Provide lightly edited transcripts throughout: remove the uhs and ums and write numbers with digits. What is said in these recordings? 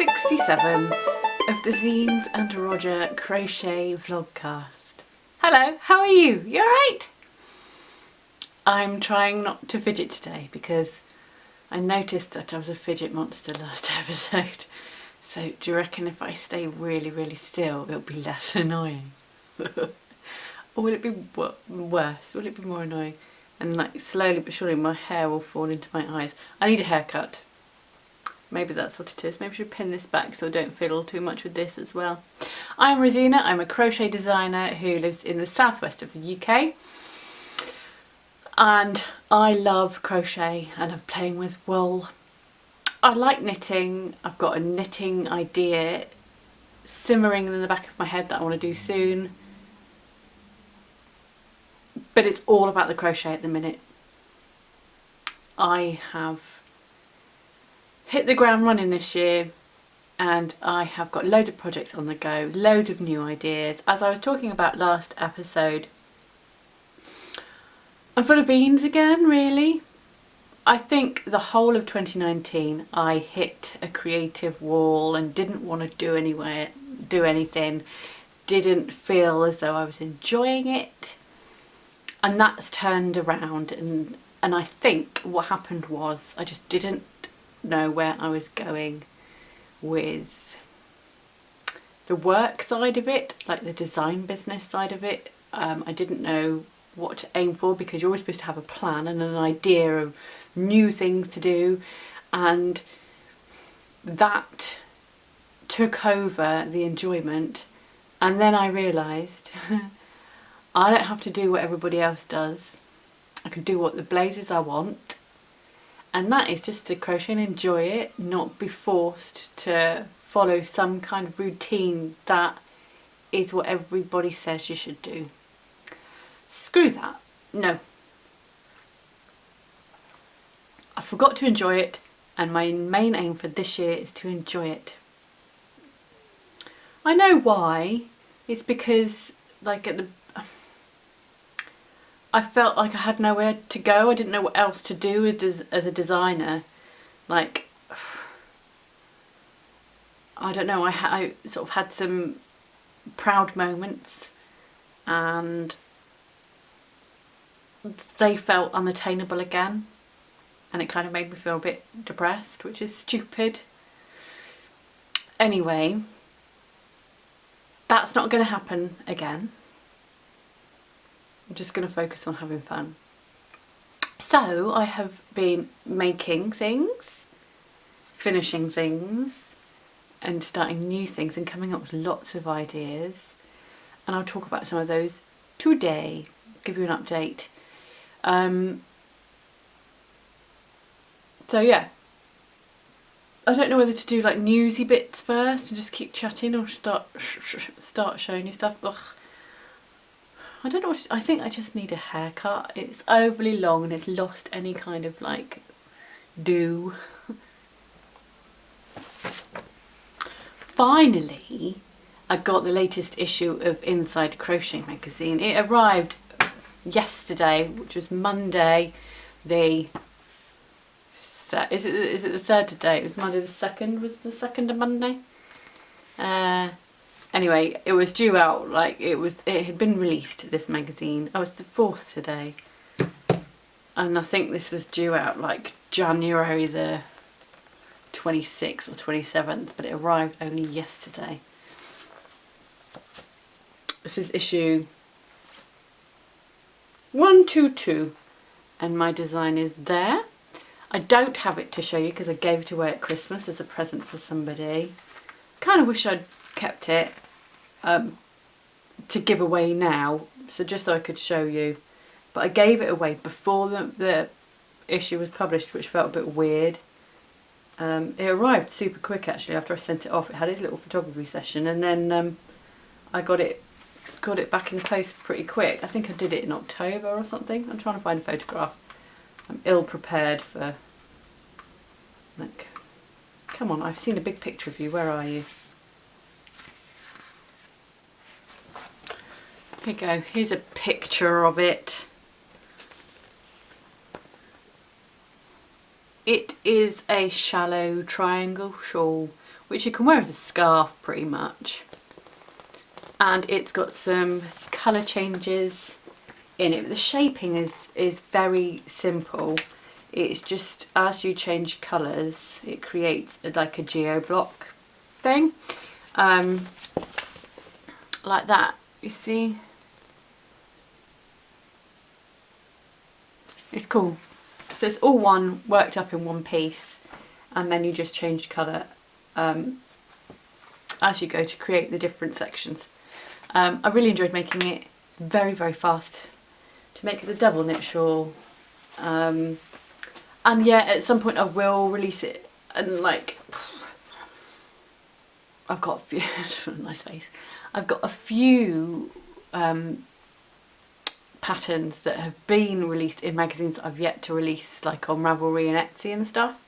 67 of the Zeens and Roger Crochet Vlogcast. Hello, how are you? You alright? I'm trying not to fidget today because I noticed that I was a fidget monster last episode. So do you reckon if I stay really still it'll be less annoying? Or will it be worse? Will it be more annoying? And like slowly but surely my hair will fall into my eyes. I need a haircut. Maybe that's what it is. Maybe I should pin this back so I don't fiddle too much with this as well. I'm Rosina. I'm a crochet designer who lives in the southwest of the UK. And I love crochet. I love playing with wool. I like knitting. I've got a knitting idea simmering in the back of my head that I want to do soon. But it's all about the crochet at the minute. I have hit the ground running this year and I have got loads of projects on the go, loads of new ideas. As I was talking about last episode, I'm full of beans again, really. I think the whole of 2019 I hit a creative wall and didn't want to do anything, didn't feel as though I was enjoying it. And that's turned around and I think what happened was I just didn't know where I was going with the work side of it, like the design business side of it. I didn't know what to aim for because you're always supposed to have a plan and an idea of new things to do, and that took over the enjoyment. And then I realised I don't have to do what everybody else does. I can do what the blazes I want. And that is just to crochet and enjoy it, not be forced to follow some kind of routine that is what everybody says you should do. Screw that. No. I forgot to enjoy it, and my main aim for this year is to enjoy it. I know why. It's because like I felt like I had nowhere to go. I didn't know what else to do as a designer. Like, I don't know, I sort of had some proud moments and they felt unattainable again. And it kind of made me feel a bit depressed, which is stupid. Anyway, that's not going to happen again. I'm just going to focus on having fun. So I have been making things, finishing things and starting new things and coming up with lots of ideas, and I'll talk about some of those today, give you an update. So yeah, I don't know whether to do like newsy bits first and just keep chatting or start showing you stuff. Ugh. I don't know what I think I just need a haircut. It's overly long and it's lost any kind of like do. Finally, I got the latest issue of Inside Crochet magazine. It arrived yesterday, which was Monday. Is it the third today? It was Monday the 2nd. Was the 2nd of Monday? Anyway, it was due out, like it had been released, this magazine. Oh, it's the 4th today. And I think this was due out like January the 26th or 27th, but it arrived only yesterday. This is issue 122 and my design is there. I don't have it to show you because I gave it away at Christmas as a present for somebody. Kind of wish I'd kept it to give away now, so just so I could show you, but I gave it away before the issue was published, which felt a bit weird. It arrived super quick actually after I sent it off. It had his little photography session, and then I got it back in the post pretty quick. I think I did it in October or something. I'm trying to find a photograph. I'm ill prepared for, like, come on, I've seen a big picture of you, where are you? Here you go, here's a picture of it. It is a shallow triangle shawl which you can wear as a scarf pretty much. And it's got some colour changes in it. The shaping is very simple. It's just as you change colours, it creates like a geo block thing, like that. You see, it's cool. So it's all one worked up in one piece, and then you just change colour as you go to create the different sections. I really enjoyed making it. Very, very fast to make it a double knit shawl. And yeah, at some point I will release it, and like, I've got a few nice face. I've got a few patterns that have been released in magazines that I've yet to release, like on Ravelry and Etsy and stuff.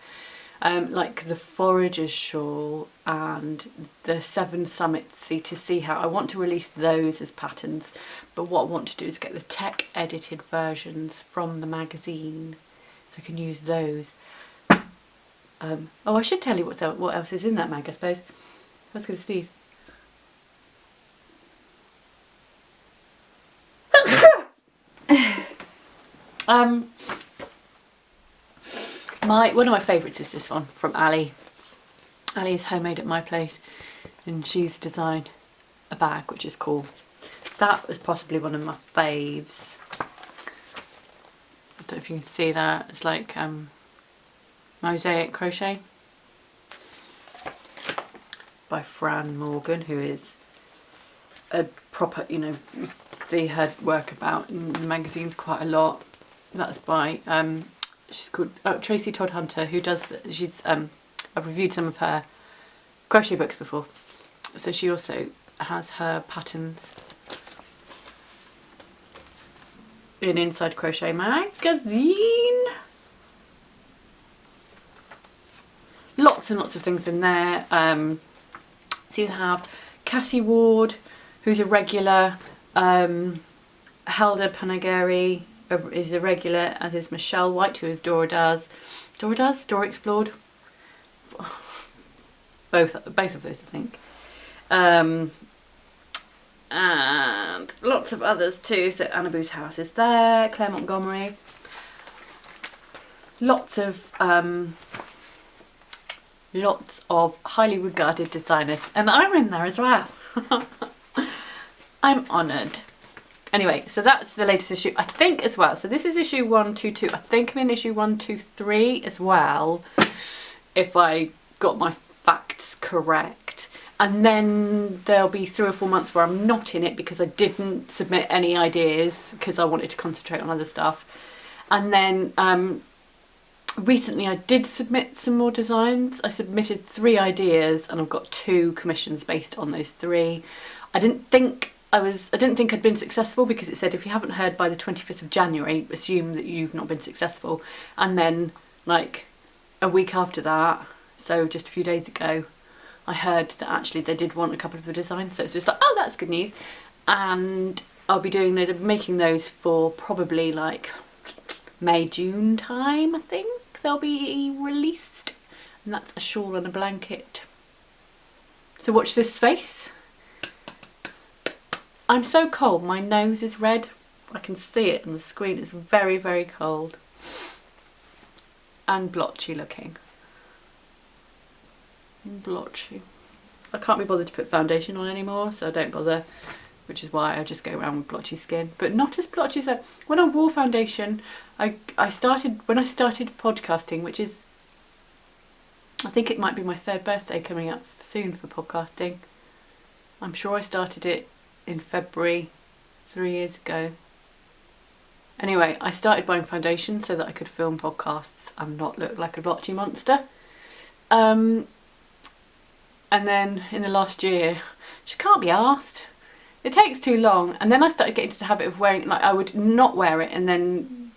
Like the Forager's shawl and the 7 Summits C2C hat. I want to release those as patterns, but what I want to do is get the tech edited versions from the magazine so I can use those. Oh, I should tell you what else is in that mag, I suppose. I was going to sneeze. One of my favourites is this one from Ali. Ali is homemade at my place, and she's designed a bag which is cool. That was possibly one of my faves. I don't know if you can see that. It's like mosaic crochet by Fran Morgan, who is a proper, you know, you see her work about in the magazines quite a lot. That's by she's called Tracy Todd Hunter, who does I've reviewed some of her crochet books before, so she also has her patterns in Inside Crochet magazine. Lots and lots of things in there. So you have Cassie Ward, who's a regular, Helda Panagari is a regular, as is Michelle White, who is Dora Explored. Both of those, I think. And lots of others too. So Annaboo's House is there, Claire Montgomery. Lots of highly regarded designers, and I'm in there as well. I'm honoured. Anyway, so that's the latest issue, I think, as well. So this is issue 122. I think I'm in issue 123 as well, if I got my facts correct. And then there'll be 3 or 4 months where I'm not in it because I didn't submit any ideas because I wanted to concentrate on other stuff. And then recently I did submit some more designs. I submitted 3 ideas and I've got 2 commissions based on those 3. I didn't think I'd been successful because it said if you haven't heard by the 25th of January, assume that you've not been successful. And then like a week after that, so just a few days ago, I heard that actually they did want a couple of the designs. So it's just like, oh, that's good news. And I'll be making those for probably like May, June time, I think they'll be released. And that's a shawl and a blanket. So watch this space. I'm so cold, my nose is red. I can see it on the screen. It's very, very cold. And blotchy looking. Blotchy. I can't be bothered to put foundation on anymore, so I don't bother, which is why I just go around with blotchy skin. But not as blotchy as when I wore foundation, when I started podcasting, which is, I think it might be my 3rd birthday coming up soon for podcasting. I'm sure I started it in February 3 years ago. Anyway, I started buying foundation so that I could film podcasts and not look like a blotchy monster. And then in the last year, just can't be arsed. It takes too long. And then I started getting into the habit of wearing, like I would not wear it and then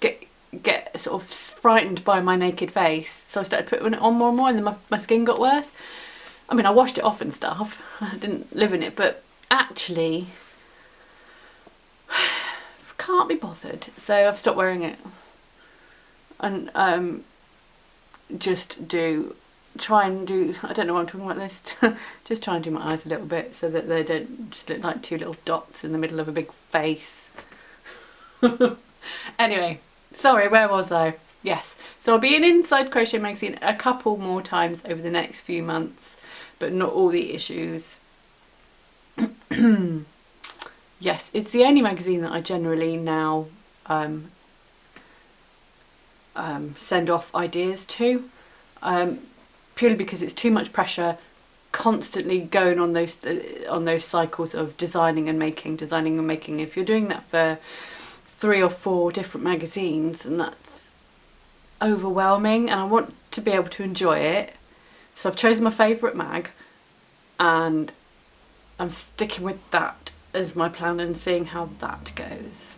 get sort of frightened by my naked face. So I started putting it on more and more, and then my skin got worse. I mean, I washed it off and stuff. I didn't live in it, but actually can't be bothered, so I've stopped wearing it and just do try and do, I don't know why I'm talking about this, just try and do my eyes a little bit so that they don't just look like two little dots in the middle of a big face. Anyway, sorry, where was I? Yes, so I'll be in Inside Crochet Magazine a couple more times over the next few months, but not all the issues. Yes, it's the only magazine that I generally now send off ideas to, purely because it's too much pressure constantly going on those cycles of designing and making. If you're doing that for 3 or 4 different magazines, and that's overwhelming, and I want to be able to enjoy it, so I've chosen my favourite mag and I'm sticking with that as my plan and seeing how that goes.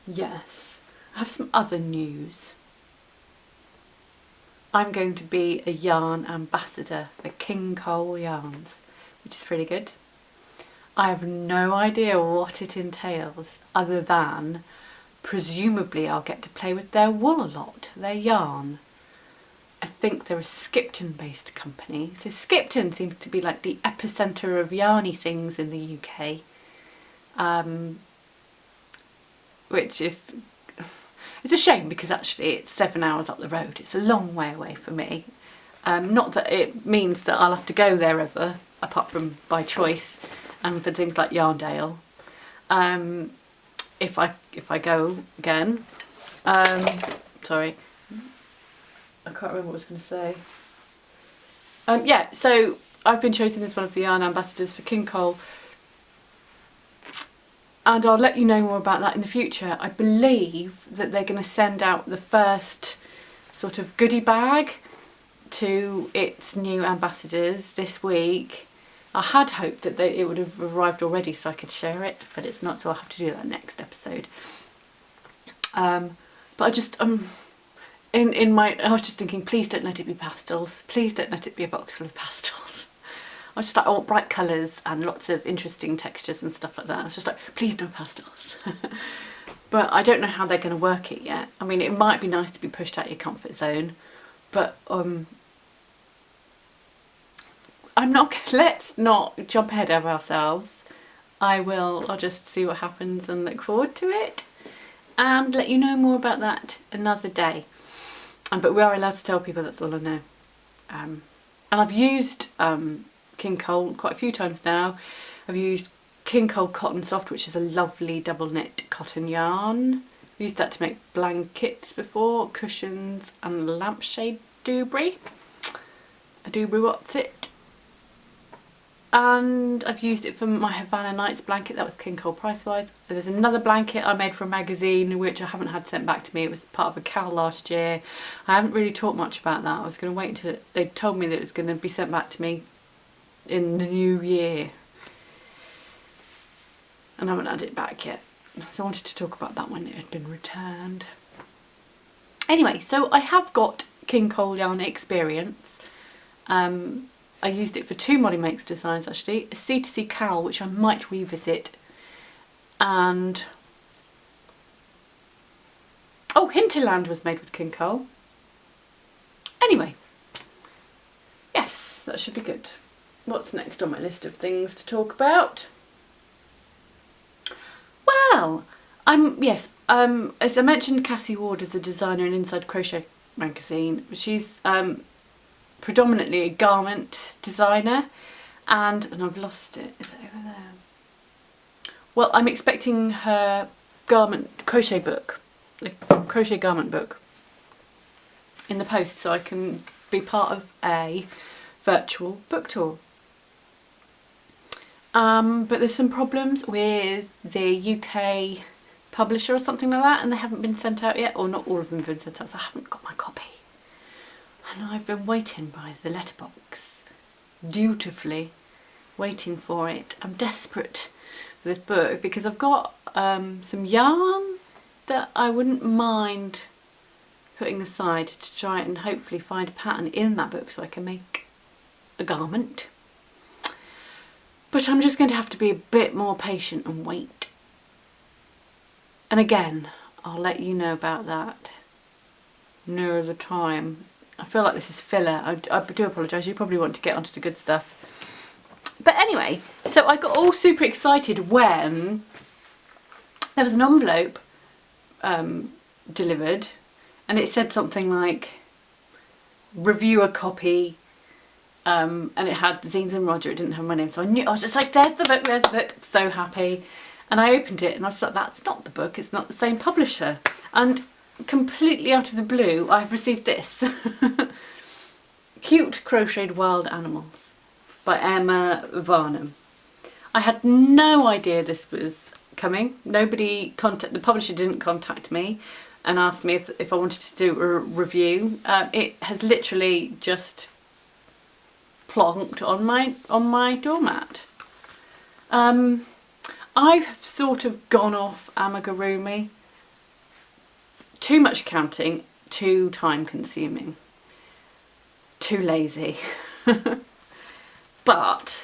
Yes, I have some other news. I'm going to be a yarn ambassador for King Cole yarns, which is pretty good. I have no idea what it entails, other than presumably I'll get to play with their wool a lot, their yarn. I think they're a Skipton based company. So Skipton seems to be like the epicentre of yarny things in the UK. Which is, it's a shame because actually it's 7 hours up the road. It's a long way away for me. Not that it means that I'll have to go there ever, apart from by choice and for things like Yarndale. If I go again. Sorry. I can't remember what I was going to say. Yeah, so I've been chosen as one of the yarn ambassadors for King Cole, and I'll let you know more about that in the future. I believe that they're going to send out the first sort of goodie bag to its new ambassadors this week. I had hoped that it would have arrived already so I could share it, but it's not, so I'll have to do that next episode. But I just I was just thinking, please don't let it be pastels. Please don't let it be a box full of pastels. I was just like, I want bright colours and lots of interesting textures and stuff like that. I was just like, please no pastels. But I don't know how they're going to work it yet. I mean, it might be nice to be pushed out your comfort zone, but let's not jump ahead of ourselves. I'll just see what happens and look forward to it and let you know more about that another day. But we are allowed to tell people, that's all I know. And I've used King Cole quite a few times now. I've used King Cole Cotton Soft, which is a lovely double knit cotton yarn. I've used that to make blankets before, cushions and lampshade doobry. A doobry what's it. And I've used it for my Havana Nights blanket. That was King Cole price wise. There's another blanket I made for a magazine which I haven't had sent back to me. It was part of a CAL last year. I haven't really talked much about that. I was going to wait until they told me that it was going to be sent back to me in the new year, and I haven't had it back yet. So I wanted to talk about that when it had been returned. Anyway, so I have got King Cole yarn experience. I used it for 2 Molly Makes designs actually, a C2C CAL which I might revisit, and oh, Hinterland was made with King Cole. Anyway, yes, that should be good. What's next on my list of things to talk about? Well, as I mentioned, Cassie Ward is a designer in Inside Crochet Magazine. She's predominantly a garment designer, and I've lost it. Is it over there? Well, I'm expecting her crochet book, the crochet garment book, in the post, so I can be part of a virtual book tour. But there's some problems with the UK publisher or something like that, and they haven't been sent out yet, or not all of them have been sent out, so I haven't got my copy. And I've been waiting by the letterbox, dutifully waiting for it. I'm desperate for this book because I've got some yarn that I wouldn't mind putting aside to try and hopefully find a pattern in that book so I can make a garment. But I'm just going to have to be a bit more patient and wait. And again, I'll let you know about that nearer the time. I feel like this is filler. I do apologise, you probably want to get onto the good stuff. But anyway, so I got all super excited when there was an envelope delivered, and it said something like, review a copy, and it had Zeens and Roger, it didn't have my name, so I was just like, there's the book, there's the book, so happy. And I opened it and I was like, that's not the book, it's not the same publisher. And completely out of the blue, I've received this. Cute Crocheted Wild Animals by Emma Varnum. I had no idea this was coming. The publisher didn't contact me and asked me if I wanted to do a review. It has literally just plonked on my doormat. I've sort of gone off amigurumi. Too much counting, too time consuming, too lazy. But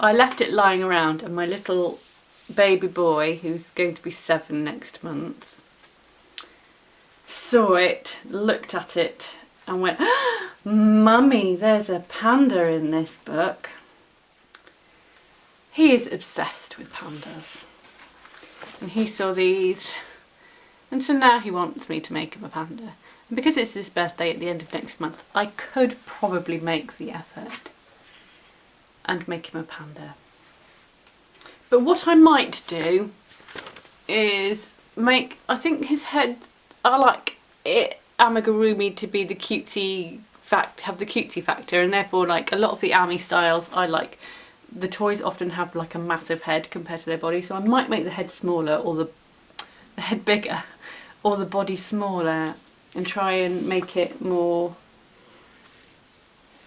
I left it lying around, and my little baby boy, who's going to be 7 next month, saw it, looked at it and went, Mummy, there's a panda in this book. He is obsessed with pandas, and he saw these, and so now he wants me to make him a panda. And because it's his birthday at the end of next month, I could probably make the effort and make him a panda. But what I might do is make, I think his head, I like it, amigurumi to be the cutesy have the cutesy factor, and therefore like a lot of the ami styles, I like the toys often have like a massive head compared to their body, so I might make the head smaller, or the head bigger, or the body smaller, and try and make it more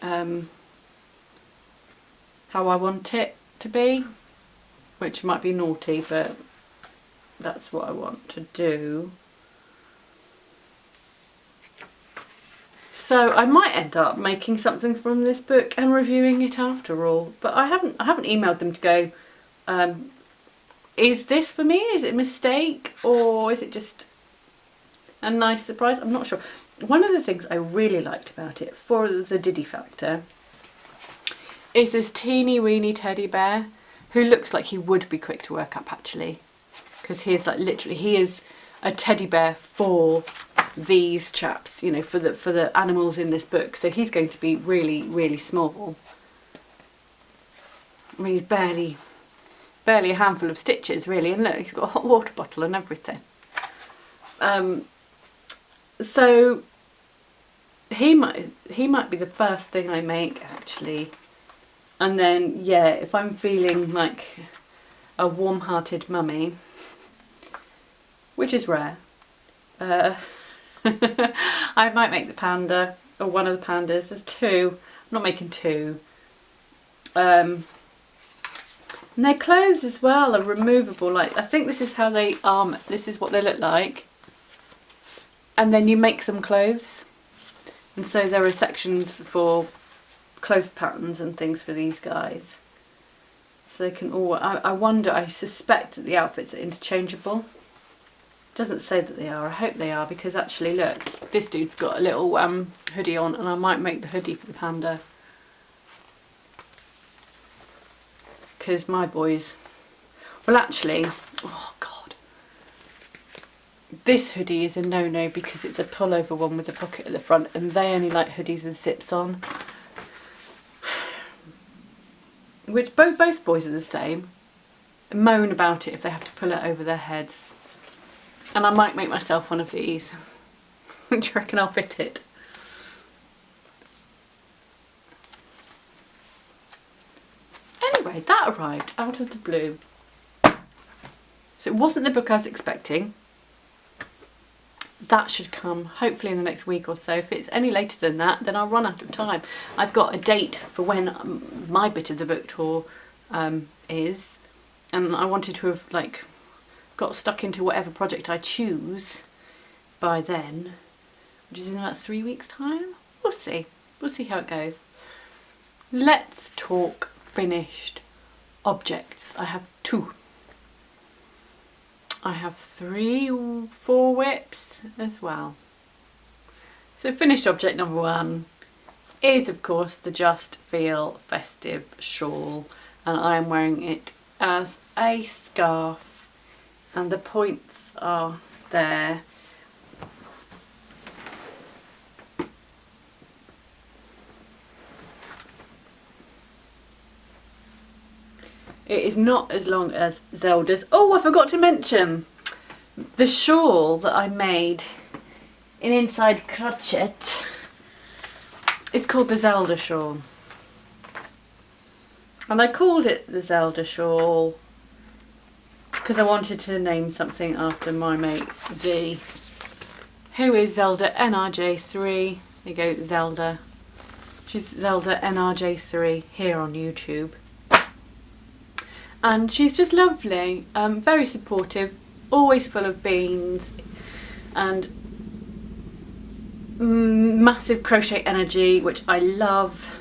how I want it to be, which might be naughty, but that's what I want to do. So I might end up making something from this book and reviewing it after all. But I haven't emailed them to go, is this for me? Is it a mistake? Or is it just a nice surprise? I'm not sure. One of the things I really liked about it, for the Diddy factor, is this teeny weeny teddy bear who looks like he would be quick to work up, actually. Because he is like literally, he is a teddy bear for these chaps, you know, for the animals in this book. So he's going to be really, really small. I mean, he's barely a handful of stitches, really. And look, he's got a hot water bottle and everything. So he might be the first thing I make, actually. And then, yeah, if I'm feeling like a warm-hearted mummy, which is rare, I might make the panda, or one of the pandas. There's 2. I'm not making 2. And their clothes as well are removable. Like, I think this is how they this is what they look like. And then you make them clothes. And so there are sections for clothes patterns and things for these guys. So they can all, I suspect that the outfits are interchangeable. Doesn't say that they are. I hope they are, because actually look, this dude's got a little hoodie on, and I might make the hoodie for the panda, because my boys, well actually, oh god, this hoodie is a no-no because it's a pullover one with a pocket at the front, and they only like hoodies with zips on, which both boys are the same, moan about it if they have to pull it over their heads. And I might make myself one of these. Do you reckon I'll fit it? Anyway, that arrived out of the blue. So it wasn't the book I was expecting. That should come hopefully in the next week or so. If it's any later than that, then I'll run out of time. I've got a date for when my bit of the book tour is. And I wanted to have like got stuck into whatever project I choose by then, which is in about 3 weeks' time. We'll see. We'll see how it goes. Let's talk finished objects. I have 2. I have 3 or 4 whips as well. So finished object number 1 is of course the Just Feel Festive shawl, and I am wearing it as a scarf, and the points are there. It is not as long as Zelda's. Oh, I forgot to mention the shawl that I made in Inside Crochet. It's called the Zelda shawl. And I called it the Zelda shawl because I wanted to name something after my mate Z, who is Zelda NRJ3. There you go, Zelda. She's Zelda NRJ3 here on YouTube. And she's just lovely, very supportive, always full of beans, and massive crochet energy, which I love.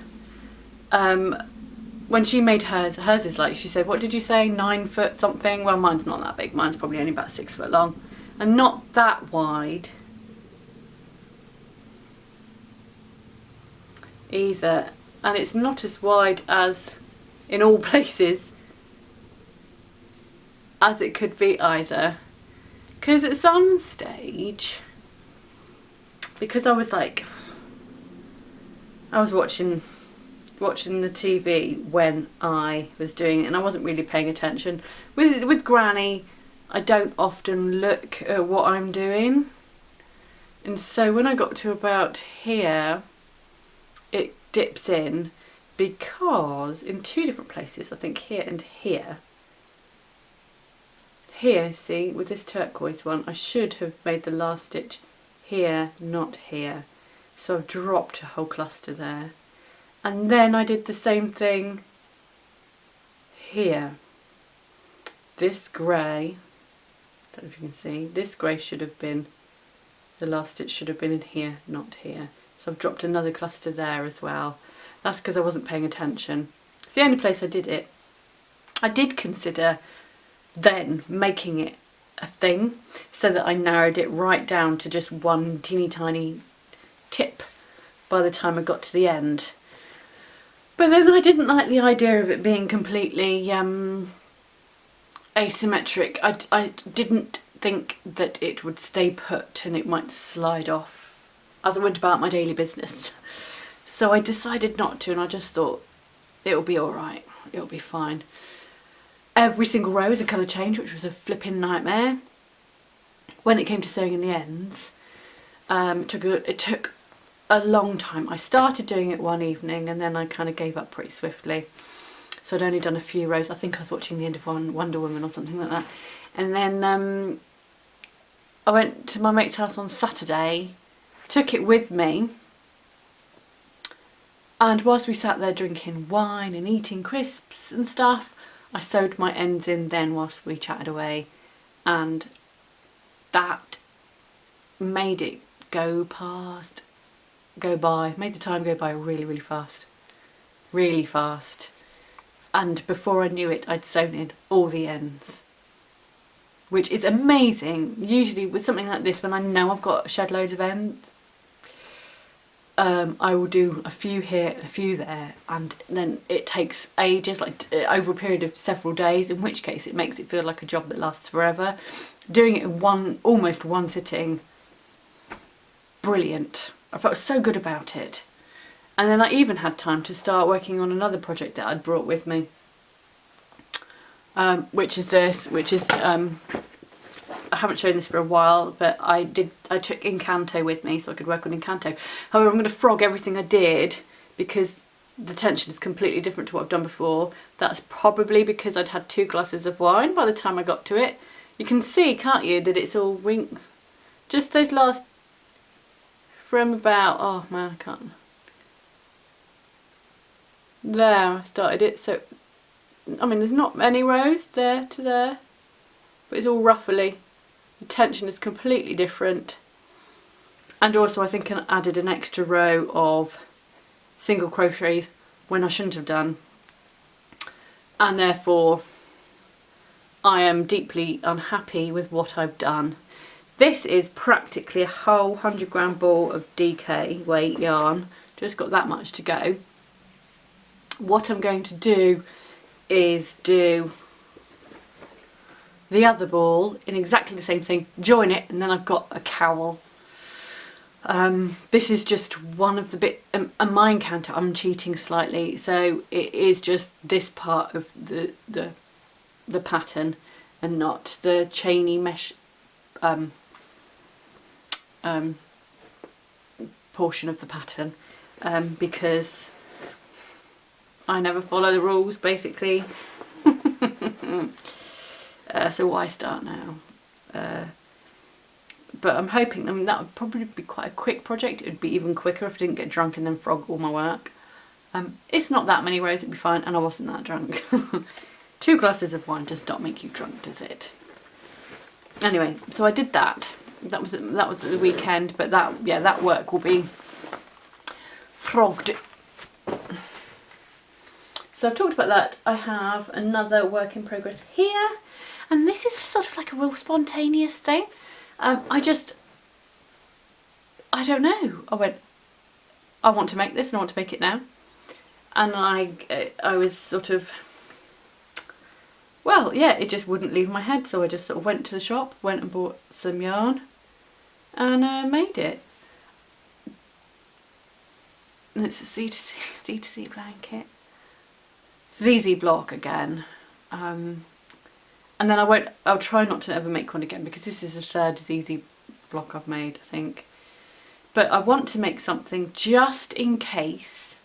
When she made hers is like, she said, what did you say, 9 foot something? Well, mine's not that big, mine's probably only about 6 foot long, and not that wide either, and it's not as wide as in all places as it could be either, because at some stage, because I was like, I was watching the TV when I was doing it, and I wasn't really paying attention. With Granny, I don't often look at what I'm doing, and so when I got to about here, it dips in, because in 2 different places, I think here and here. Here, see, with this turquoise one, I should have made the last stitch here, not here. So I've dropped a whole cluster there. And then I did the same thing here. This grey, don't know if you can see, this grey should have been, the last stitch should have been in here, not here. So I've dropped another cluster there as well. That's because I wasn't paying attention. It's the only place I did it. I did consider then making it a thing, so that I narrowed it right down to just one teeny tiny tip by the time I got to the end. But then I didn't like the idea of it being completely asymmetric. I didn't think that it would stay put and it might slide off as I went about my daily business. So I decided not to, and I just thought it'll be alright, it'll be fine. Every single row is a colour change, which was a flipping nightmare. When it came to sewing in the ends, it took a long time. I started doing it one evening and then I kind of gave up pretty swiftly. So I'd only done a few rows. I think I was watching the end of Wonder Woman or something like that. And then I went to my mate's house on Saturday, took it with me, and whilst we sat there drinking wine and eating crisps and stuff, I sewed my ends in then whilst we chatted away, and that made it go by, made the time go by really, really fast. Really fast. And before I knew it, I'd sewn in all the ends, which is amazing. Usually with something like this, when I know I've got shed loads of ends, I will do a few here, a few there, and then it takes ages, like over a period of several days, in which case it makes it feel like a job that lasts forever. Doing it in almost one sitting, brilliant. I felt so good about it. And then I even had time to start working on another project that I'd brought with me, which is I haven't shown this for a while, but I took Encanto with me so I could work on Encanto. However, I'm going to frog everything I did because the tension is completely different to what I've done before. That's probably because I'd had 2 glasses of wine by the time I got to it. You can see, can't you, that it's all just those last, from about, oh man, I can't. There, I started it, so, I mean, there's not many rows there to there, but it's all ruffly. The tension is completely different. And also I think I added an extra row of single crochets when I shouldn't have done. And therefore I am deeply unhappy with what I've done. This is practically a whole 100-gram ball of DK weight yarn. Just got that much to go. What I'm going to do is do the other ball in exactly the same thing, join it, and then I've got a cowl. This is just one of the bit, my Encanto, I'm cheating slightly, so it is just this part of the pattern and not the chainy mesh portion of the pattern, because I never follow the rules basically. So why start now? But I'm hoping, I mean, that would probably be quite a quick project. It would be even quicker if I didn't get drunk and then frog all my work. It's not that many rows, it'd be fine, and I wasn't that drunk. 2 glasses of wine does not make you drunk, does it? Anyway, so I did that. That was at the weekend, but that work will be frogged. So I've talked about that. I have another work in progress here, and this is sort of like a real spontaneous thing. I don't know. I went, I want to make this and I want to make it now. And I was sort of, well, yeah, it just wouldn't leave my head. So I just sort of went to the shop, went and bought some yarn and made it. And it's a Z2C blanket. ZZ Block again. And then I'll try not to ever make one again, because this is the 3rd ZZ Block I've made, I think. But I want to make something just in case,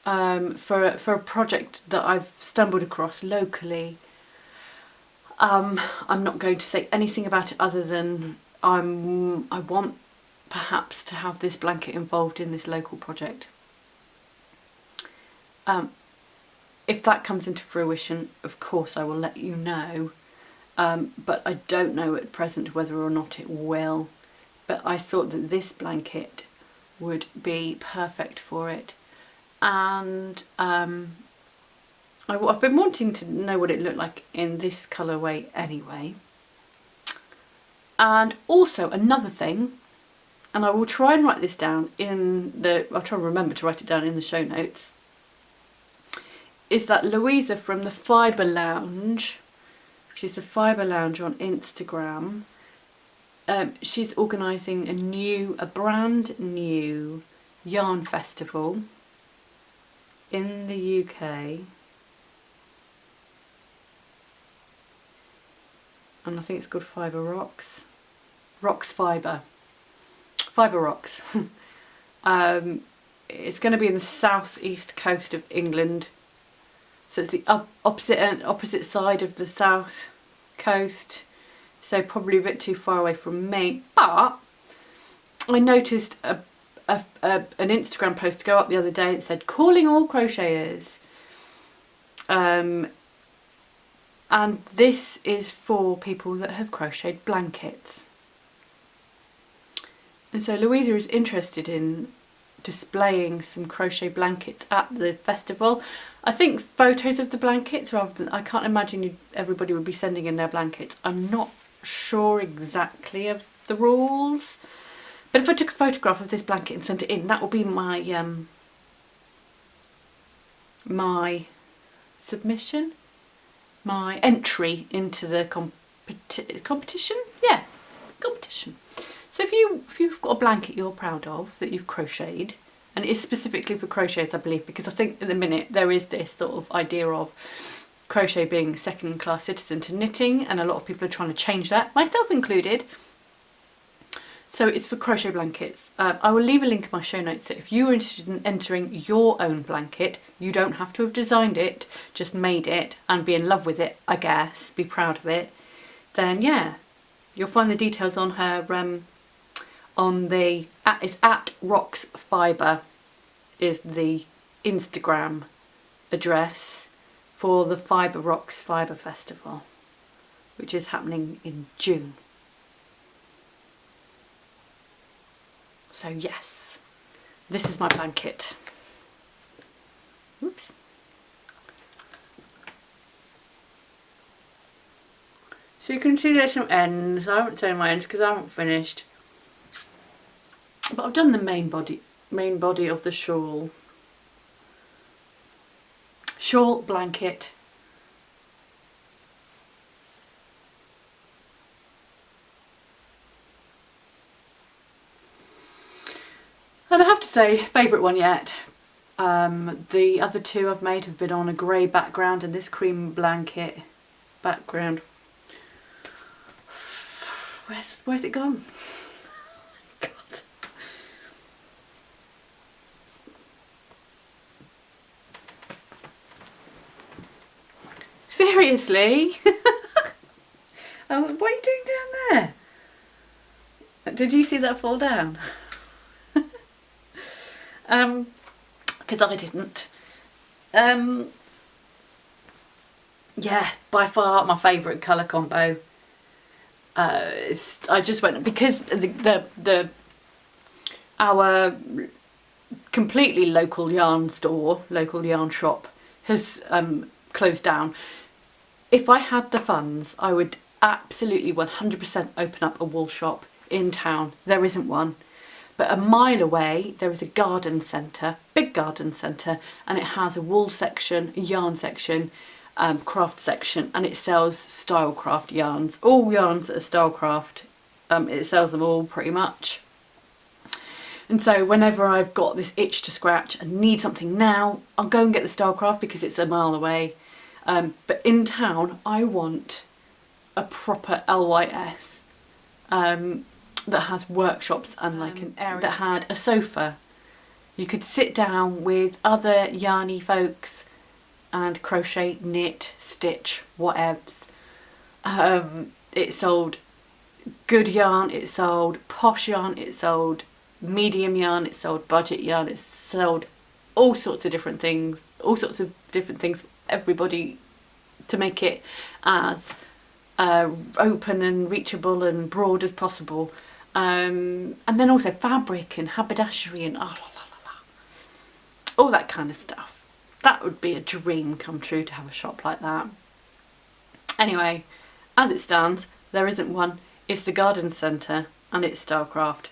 for a project that I've stumbled across locally. I'm not going to say anything about it other than I want perhaps to have this blanket involved in this local project. If that comes into fruition, of course I will let you know, but I don't know at present whether or not it will. But I thought that this blanket would be perfect for it, and I've been wanting to know what it looked like in this colourway anyway. And also another thing, and I will try and write this down I'll try and remember to write it down in the show notes, is that Louisa from the Fibre Lounge, she's the Fibre Lounge on Instagram, she's organising a brand new yarn festival in the UK, and I think it's called Fibre Rocks. Fibre Rocks. It's going to be in the southeast coast of England. So it's the opposite side of the south coast, so probably a bit too far away from me. But I noticed an Instagram post go up the other day that said, calling all crocheters. And this is for people that have crocheted blankets. And so Louisa is interested in displaying some crochet blankets at the festival. I think photos of the blankets rather than, I can't imagine everybody would be sending in their blankets. I'm not sure exactly of the rules, but if I took a photograph of this blanket and sent it in, that will be my my submission, my entry into the competition. Yeah, competition. So if you've got a blanket you're proud of that you've crocheted, and it is specifically for crocheters, I believe, because I think at the minute there is this sort of idea of crochet being second-class citizen to knitting, and a lot of people are trying to change that, myself included. So it's for crochet blankets. I will leave a link in my show notes, so if you're interested in entering your own blanket, you don't have to have designed it, just made it and be in love with it, I guess, be proud of it, then yeah, you'll find the details on her it's at Rocks Fibre is the Instagram address for the Fibre Rocks Fibre Festival, which is happening in June. So yes, this is my blanket. Oops. So you can see there's some ends. I haven't sewn my ends because I haven't finished. But I've done the main body of the shawl. Shawl blanket. And I have to say, favourite one yet. The other two I've made have been on a grey background and this cream blanket background. Where's it gone? God. Seriously? What are you doing down there? Did you see that fall down? Because I didn't. Yeah, by far my favourite colour combo. I just went because our completely local yarn store, local yarn shop has closed down. If I had the funds, I would absolutely 100% open up a wool shop in town. There isn't one. But a mile away there is a garden centre, big garden centre, and it has a wool section, a yarn section, craft section, and it sells Stylecraft yarns. All yarns that are Stylecraft, it sells them all pretty much. And so whenever I've got this itch to scratch and need something now, I'll go and get the Stylecraft because it's a mile away. But in town I want a proper LYS. That has workshops and like an area that had a sofa. You could sit down with other yarny folks and crochet, knit, stitch, whatevs. It sold good yarn, it sold posh yarn, it sold medium yarn, it sold budget yarn, it sold all sorts of different things, for everybody to make it as open and reachable and broad as possible. And then also fabric and haberdashery and all that kind of stuff. That would be a dream come true to have a shop like that. Anyway, as it stands, there isn't one. It's the garden centre and it's Stylecraft.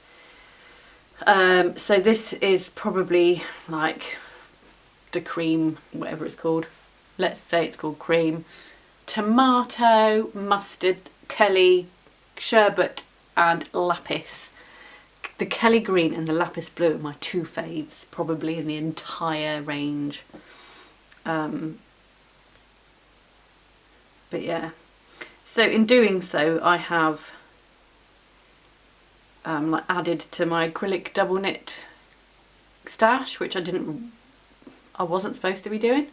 So this is probably like the cream, whatever it's called. Let's say it's called cream. Tomato, mustard, Kelly, sherbet and lapis. The Kelly green and the lapis blue are my two faves probably in the entire range. But yeah, so in doing so I have like added to my acrylic double knit stash, which I wasn't supposed to be doing,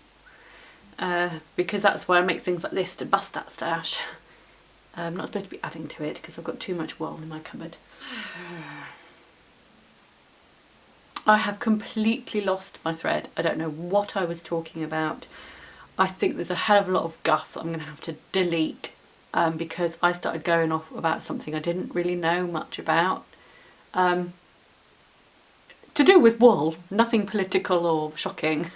because that's why I make things like this, to bust that stash. I'm not supposed to be adding to it because I've got too much wool in my cupboard. I have completely lost my thread. I don't know what I was talking about. I think there's a hell of a lot of guff that I'm going to have to delete because I started going off about something I didn't really know much about. To do with wool, nothing political or shocking.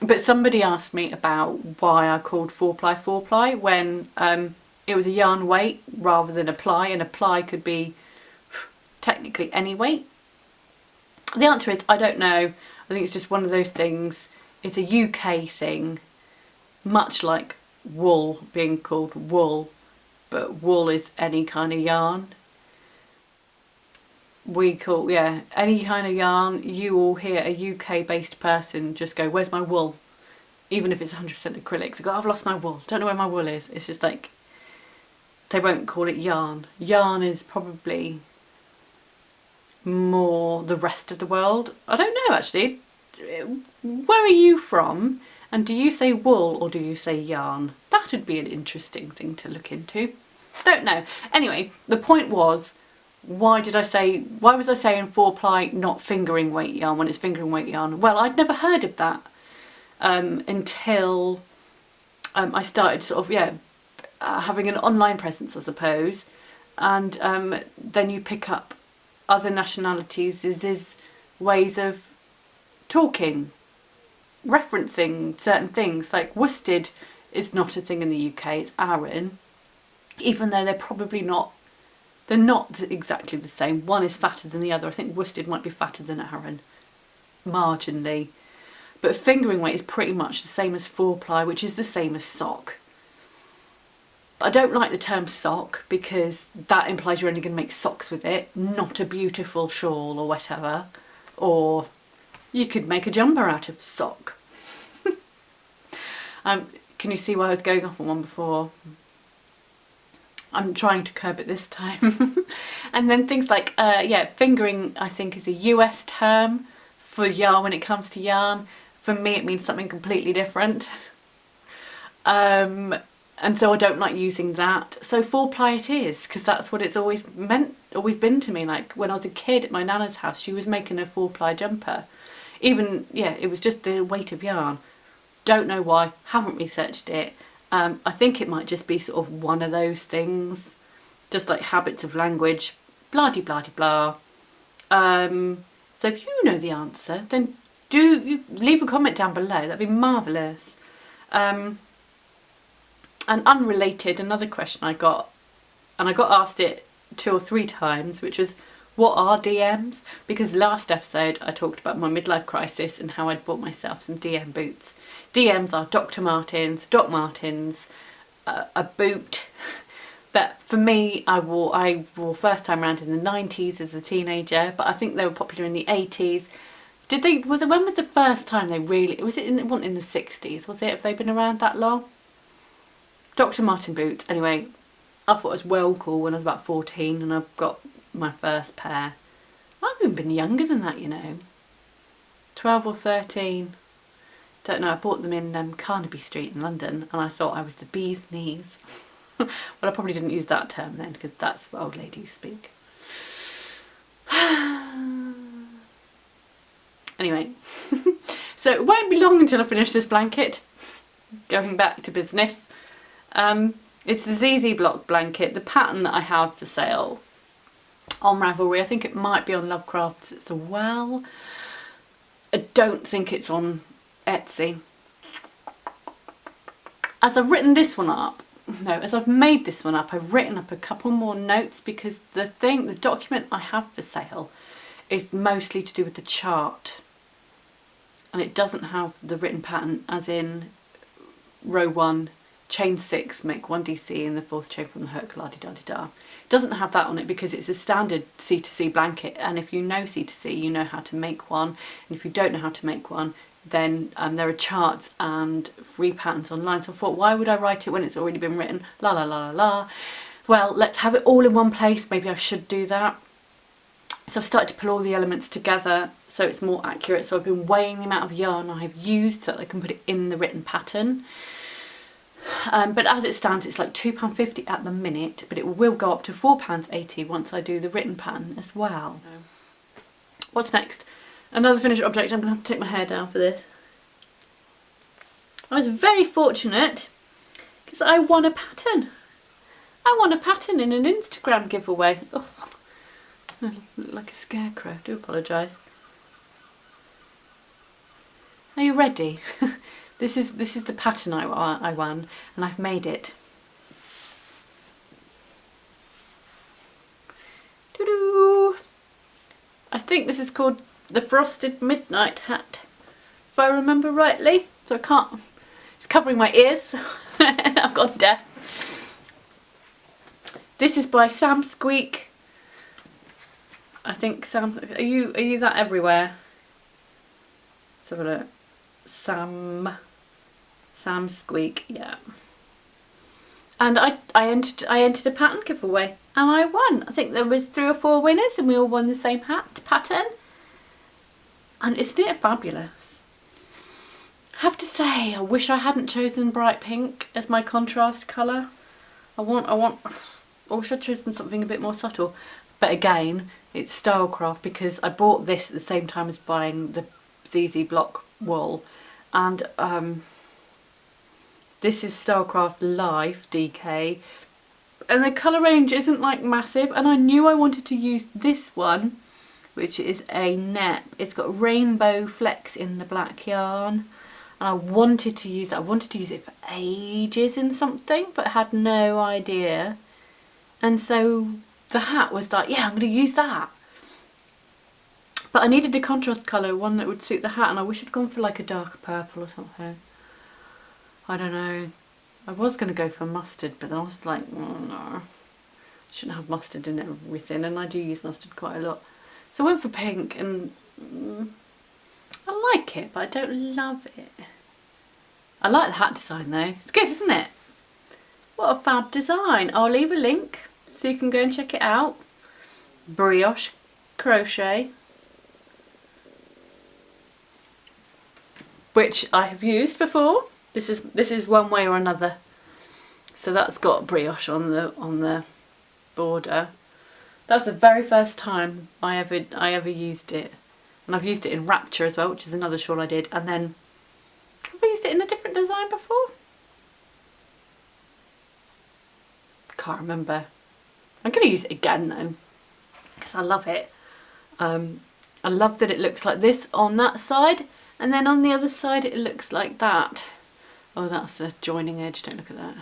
But somebody asked me about why I called 4-ply 4-ply when it was a yarn weight rather than a ply, and a ply could be technically any weight. The answer is I don't know. I think it's just one of those things. It's a UK thing, much like wool being called wool, but wool is any kind of yarn. We call, yeah, any kind of yarn. You will hear a UK based person just go, where's my wool? Even if it's 100% acrylic, they go, I've lost my wool, don't know where my wool is. It's just like, they won't call it yarn. Yarn is probably more the rest of the world. I don't know actually. Where are you from? And do you say wool or do you say yarn? That would be an interesting thing to look into. Don't know. Anyway, the point was, why was I saying 4-ply not fingering weight yarn when it's fingering weight yarn? Well, I'd never heard of that until I started sort of, having an online presence, I suppose. And then you pick up other nationalities, there's ways of talking, referencing certain things. Like worsted is not a thing in the UK, it's Aran, even though they're probably not, they're not exactly the same. One is fatter than the other. I think worsted might be fatter than Aran, marginally. But fingering weight is pretty much the same as 4-ply, which is the same as sock. But I don't like the term sock because that implies you're only going to make socks with it, not a beautiful shawl or whatever. Or you could make a jumper out of sock. Can you see why I was going off on one before? I'm trying to curb it this time. And then things like, yeah, fingering I think is a US term for yarn when it comes to yarn. For me it means something completely different. And so I don't like using that. So 4-ply it is, because that's what it's always been to me. Like when I was a kid at my nana's house, she was making a 4-ply jumper. Even, yeah, it was just the weight of yarn. Don't know why, haven't researched it. I think it might just be sort of one of those things, just like habits of language, blah-de-blah-de-blah. So if you know the answer, then do leave a comment down below, that'd be marvellous. And unrelated, another question I got, and I got asked it 2 or 3 times, which was, what are DMs? Because last episode I talked about my midlife crisis and how I'd bought myself some DM boots. DMs are Dr. Martens, Doc Martens, a boot that for me I wore first time around in the 90s as a teenager, but I think they were popular in the 80s. When was the first time they really, it wasn't in the 60s, was it? Have they been around that long? Dr. Marten boots. Anyway, I thought it was well cool when I was about 14 and I got my first pair. I've even been younger than that, you know. 12 or 13. Don't know, I bought them in Carnaby Street in London and I thought I was the bee's knees. Well, I probably didn't use that term then because that's what old ladies speak. Anyway, so it won't be long until I finish this blanket. Going back to business. It's the ZZ Block blanket, the pattern that I have for sale on Ravelry. I think it might be on Lovecrafts as well. I don't think it's on Etsy. As I've written this one up, as I've made this one up, I've written up a couple more notes because the document I have for sale is mostly to do with the chart. And it doesn't have the written pattern as in row 1, chain 6, make 1 DC and the 4th chain from the hook, la-di-da-di-da. It doesn't have that on it because it's a standard C2C blanket, and if you know C2C you know how to make one, and if you don't know how to make one then there are charts and free patterns online. So I thought, why would I write it when it's already been written? La la la la la. Well, let's have it all in one place. Maybe I should do that. So I've started to pull all the elements together so it's more accurate. So I've been weighing the amount of yarn I have used so that I can put it in the written pattern. But as it stands, it's like £2.50 at the minute, but it will go up to £4.80 once I do the written pattern as well. What's next? Another finished object. I'm going to have to take my hair down for this. I was very fortunate because I won a pattern. I won a pattern in an Instagram giveaway. Oh, I look like a scarecrow. I do apologise. Are you ready? This is the pattern I won, and I've made it. Doo-doo! I think this is called the Frosted Midnight Hat, if I remember rightly. So I can't. It's covering my ears. I've got deaf. This is by Sam Squeak. I think Sam. Are you that everywhere? Let's have a look. Sam Squeak, yeah. And I entered a pattern giveaway and I won. I think there was 3 or 4 winners and we all won the same pattern. And isn't it fabulous? I have to say, I wish I hadn't chosen bright pink as my contrast colour. I wish I'd chosen something a bit more subtle. But again, it's Stylecraft because I bought this at the same time as buying the ZZ Block wool. And this is Stylecraft Life DK. And the colour range isn't like massive. And I knew I wanted to use this one, which is a net. It's got rainbow flecks in the black yarn. and I wanted to use that. I wanted to use it for ages in something, but had no idea. And so the hat was like, yeah, I'm going to use that. But I needed a contrast colour, one that would suit the hat, and I wish I'd gone for like a darker purple or something. I don't know. I was going to go for mustard, but then I was like, oh no, I shouldn't have mustard in everything, and I do use mustard quite a lot. So I went for pink, and I like it, but I don't love it. I like the hat design though. It's good, isn't it? What a fab design. I'll leave a link so you can go and check it out. Brioche crochet, which I have used before. This is one way or another. So that's got brioche on the border. That was the very first time I ever used it. And I've used it in Rapture as well, which is another shawl I did. And then, have I used it in a different design before? Can't remember. I'm going to use it again though, because I love it. I love that it looks like this on that side, and then on the other side it looks like that. Oh, that's the joining edge, don't look at that.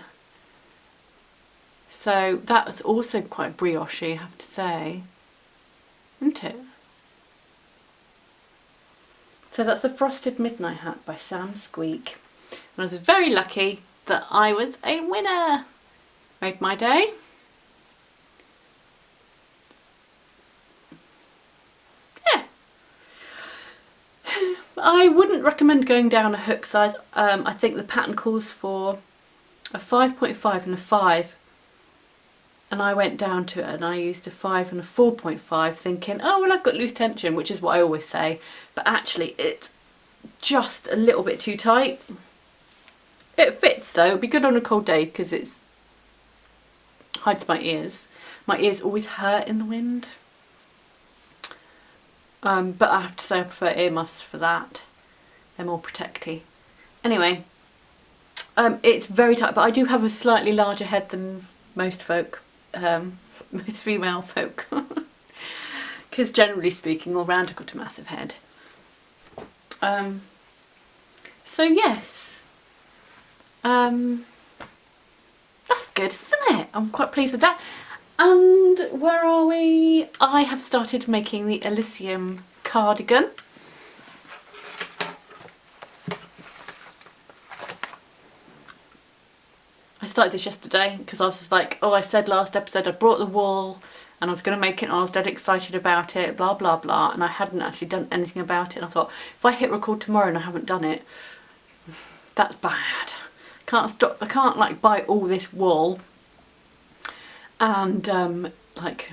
So that's also quite brioche-y, I have to say, isn't it? So that's the Frosted Midnight Hat by Sam Squeak. And I was very lucky that I was a winner. Made my day. Yeah. I wouldn't recommend going down a hook size. I think the pattern calls for a 5.5 and a 5. And I went down to it and I used a 5 and a 4.5 thinking, oh well, I've got loose tension, which is what I always say, but actually it's just a little bit too tight. It fits though. It'd be good on a cold day because it hides my ears. My ears always hurt in the wind. But I have to say I prefer earmuffs for that. They're more protecty. Anyway, it's very tight, but I do have a slightly larger head than most folk. Most female folk, because generally speaking all round I've got a massive head. So yes, that's good, isn't it? I'm quite pleased with that. And where are we? I have started making the Alyssium cardigan. I started this yesterday because I was just like, oh, I said last episode I brought the wool and I was going to make it and I was dead excited about it, blah blah blah, and I hadn't actually done anything about it, and I thought if I hit record tomorrow and I haven't done it, that's bad. Can't stop. I can't like buy all this wool and like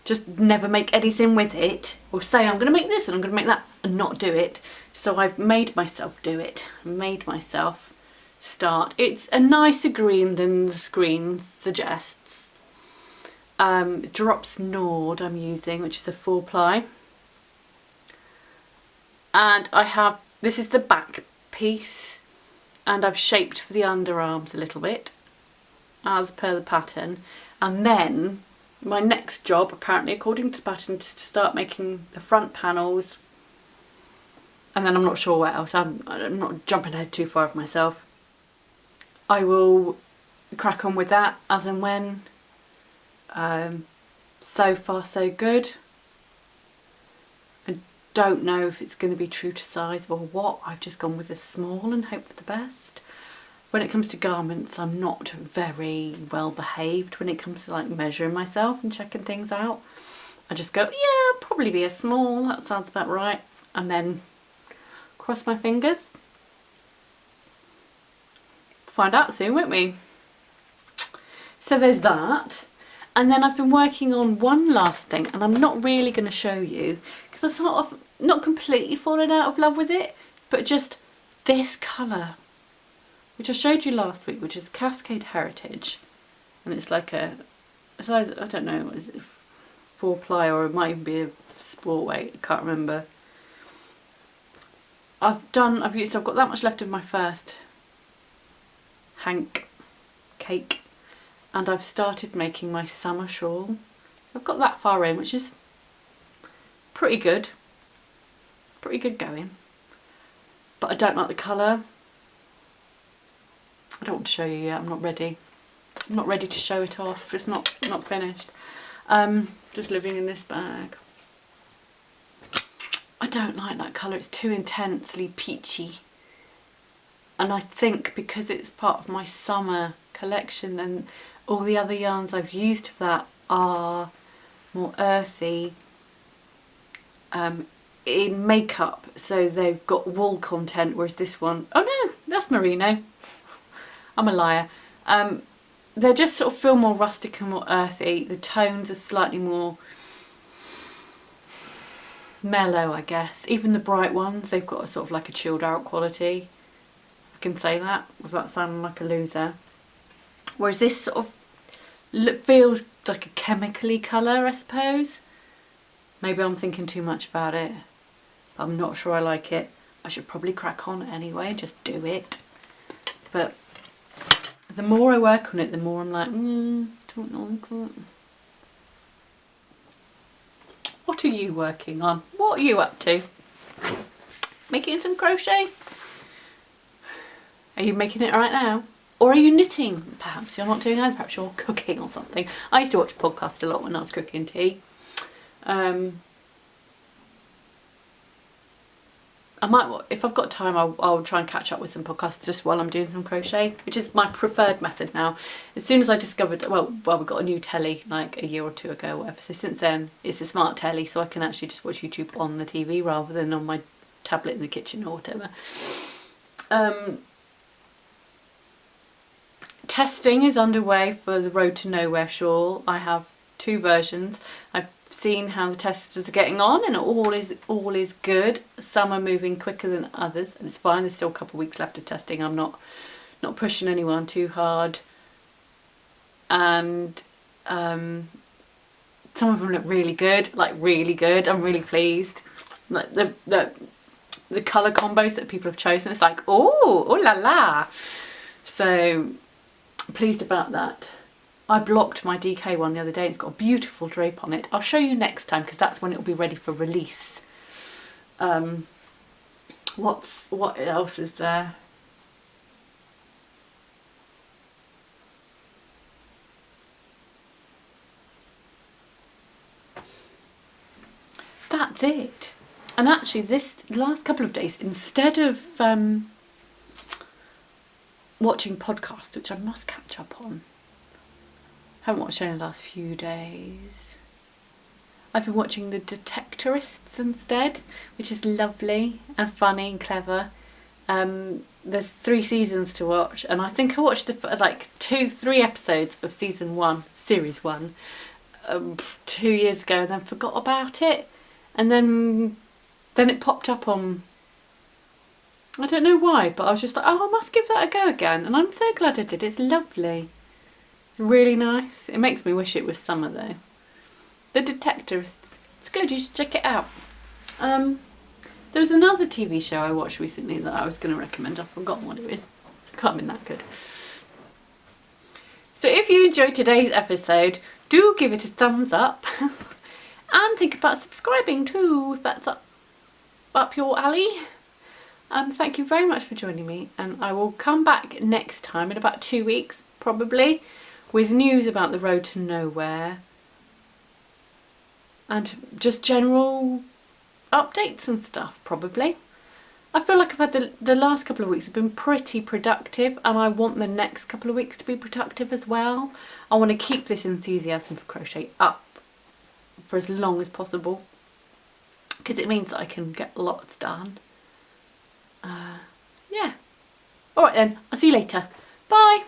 just never make anything with it, or say I'm going to make this and I'm going to make that and not do it. So I've made myself do it. Made myself start. It's a nicer green than the screen suggests. Drops Nord I'm using, which is a 4-ply. And I have, this is the back piece, and I've shaped for the underarms a little bit as per the pattern. And then my next job, apparently according to the pattern, is to start making the front panels, and then I'm not sure what else. I'm not jumping ahead too far of myself. I will crack on with that as and when. So far so good. I don't know if it's going to be true to size or what. I've just gone with a small and hope for the best. When it comes to garments, I'm not very well behaved when it comes to like measuring myself and checking things out. I just go, yeah, probably be a small, that sounds about right, and then cross my fingers. Find out soon, won't we? So there's that. And then I've been working on one last thing, and I'm not really going to show you because I sort of not completely fallen out of love with it, but just this colour, which I showed you last week, which is Cascade Heritage, and it's like a, it's either, I don't know, is it 4-ply or it might even be a sport weight, I can't remember. I've got that much left of my first hank cake, and I've started making my summer shawl. I've got that far in, which is pretty good going. but I don't like the colour. I don't want to show you yet, I'm not ready. I'm not ready to show it off, it's not finished. Just living in this bag. I don't like that colour, it's too intensely peachy. And I think because it's part of my summer collection and all the other yarns I've used for that are more earthy in makeup, so they've got wool content, whereas this one, oh no, that's merino. I'm a liar. They just sort of feel more rustic and more earthy. The tones are slightly more mellow, I guess. Even the bright ones, they've got a sort of like a chilled out quality. I can say that without sounding like a loser. Whereas this sort of feels like a chemically colour, I suppose. Maybe I'm thinking too much about it, but I'm not sure I like it. I should probably crack on anyway, just do it. But the more I work on it, the more I'm like, don't like it. What are you working on? What are you up to? Making some crochet? Are you making it right now? Or are you knitting? Perhaps you're not doing either. Perhaps you're cooking or something. I used to watch podcasts a lot when I was cooking tea. I might, if I've got time, I'll try and catch up with some podcasts just while I'm doing some crochet, which is my preferred method now. As soon as I discovered, well, we got a new telly like a year or two ago or whatever, so since then it's a smart telly, so I can actually just watch YouTube on the TV rather than on my tablet in the kitchen or whatever. Testing is underway for the Road to Nowhere shawl. I have 2 versions. I've seen how the testers are getting on, and all is good. Some are moving quicker than others, and it's fine. There's still a couple of weeks left of testing. I'm not pushing anyone too hard, and some of them look really good, like really good. I'm really pleased. Like the colour combos that people have chosen, it's like oh la la. So pleased about that. I blocked my DK one the other day. It's got a beautiful drape on it. I'll show you next time because that's when it'll be ready for release. What else is there? That's it. And actually this last couple of days, instead of watching podcasts, which I must catch up on, haven't watched any in the last few days. I've been watching The Detectorists instead, which is lovely and funny and clever. There's 3 seasons to watch, and I think I watched the like 3 episodes of season 1, series 1, 2 years ago, and then forgot about it. And then it popped up on, I don't know why, but I was just like, oh, I must give that a go again. And I'm so glad I did. It's lovely. Really nice. It makes me wish it was summer though. The Detectorists. It's good, you should check it out. There was another TV show I watched recently that I was going to recommend. I've forgotten what it is. It can't have been that good. So if you enjoyed today's episode, do give it a thumbs up. And think about subscribing too, if that's up your alley. Thank you very much for joining me, and I will come back next time in about 2 weeks, probably, with news about the Road to Nowhere and just general updates and stuff, probably. I feel like I've had the last couple of weeks have been pretty productive, and I want the next couple of weeks to be productive as well. I want to keep this enthusiasm for crochet up for as long as possible, because it means that I can get lots done. Yeah. Alright then, I'll see you later. Bye!